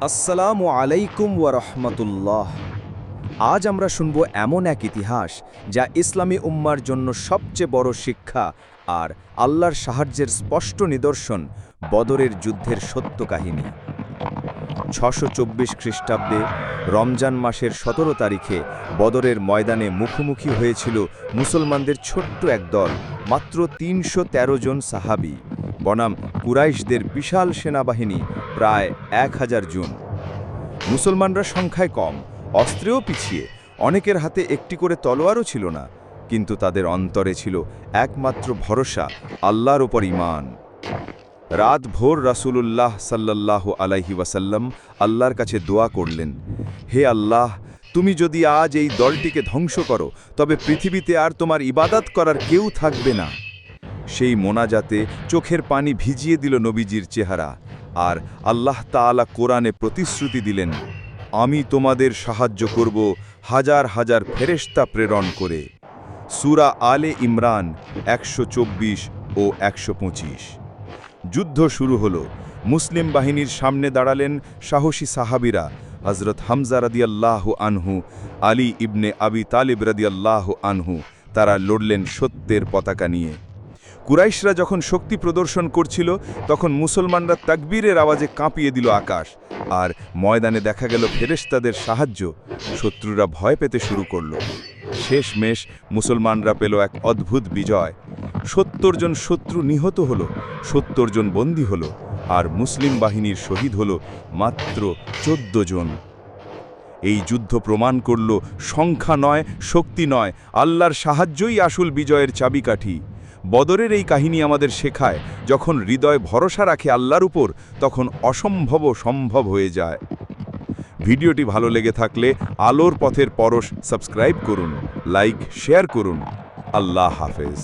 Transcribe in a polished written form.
আসসালামু আলাইকুম ওয়া রাহমাতুল্লাহ। আজ আমরা শুনব এমন এক ইতিহাস যা ইসলামী উম্মার জন্য সবচেয়ে বড় শিক্ষা আর আল্লাহর সাহায্যের স্পষ্ট নিদর্শন, বদরের যুদ্ধের সত্য কাহিনী। 624 খ্রিস্টাব্দে রমজান মাসের 17 তারিখে বদরের ময়দানে মুখোমুখি হয়েছিল মুসলমানদের ছোট্ট এক দল, মাত্র 313 জন সাহাবী বনাম কুরাইশদের বিশাল সেনাবাহিনী প্রায় 1000 জন। মুসলমানরা সংখ্যায় কম, অস্ত্রেও পিছিয়ে, অনেকের হাতে একটি করে তলোয়ারও ছিল না, কিন্তু তাদের অন্তরে ছিল একমাত্র ভরসা, আল্লাহর উপর ঈমান। রাত ভোর রাসূলুল্লাহ সাল্লাল্লাহু আলাইহি ওয়াসাল্লাম আল্লাহর কাছে দোয়া করলেন, হে আল্লাহ, তুমি যদি আজ এই দলটিকে ধ্বংস করো তবে পৃথিবীতে আর তোমার ইবাদত করার কেউ থাকবে না। সেই মোনাজাতে চোখের পানি ভিজিয়ে দিল নবীজির চেহারা, আর আল্লাহ তাআলা কোরআনে প্রতিশ্রুতি দিলেন, আমি তোমাদের সাহায্য করব হাজার হাজার ফেরেশতা প্রেরণ করে। সূরা আলে ইমরান 124 ও 125। যুদ্ধ শুরু হলো। মুসলিম বাহিনীর সামনে দাঁড়ালেন সাহসী সাহাবীরা, হযরত হামজা রাদিয়াল্লাহু আনহু, আলী ইবনে আবি তালিব রাদিয়াল্লাহু আনহু। তারা লড়লেন সত্যের পতাকা নিয়ে। কুরাইশরা যখন শক্তি প্রদর্শন করছিল, তখন মুসলমানরা তাকবীরের আওয়াজে কাঁপিয়ে দিল আকাশ, আর ময়দানে দেখা গেল ফেরেশতাদের সাহায্য। শত্রুরা ভয় পেতে শুরু করল। শেষমেশ মুসলমানরা পেল এক অদ্ভুত বিজয়। 70 জন শত্রু নিহত হল, 70 জন বন্দী হল, আর মুসলিম বাহিনীর শহীদ হল মাত্র 14 জন। এই যুদ্ধ প্রমাণ করল, সংখ্যা নয়, শক্তি নয়, আল্লাহর সাহায্যই আসল বিজয়ের চাবিকাঠি। বদরের এই কাহিনী আমাদের শেখায়, যখন হৃদয় ভরসা রাখে আল্লাহর উপর, তখন অসম্ভবও সম্ভব হয়ে যায়। ভিডিওটি ভালো লেগে থাকলে আলোর পথের পরশ সাবস্ক্রাইব করুন, লাইক, শেয়ার করুন। আল্লাহ হাফেজ।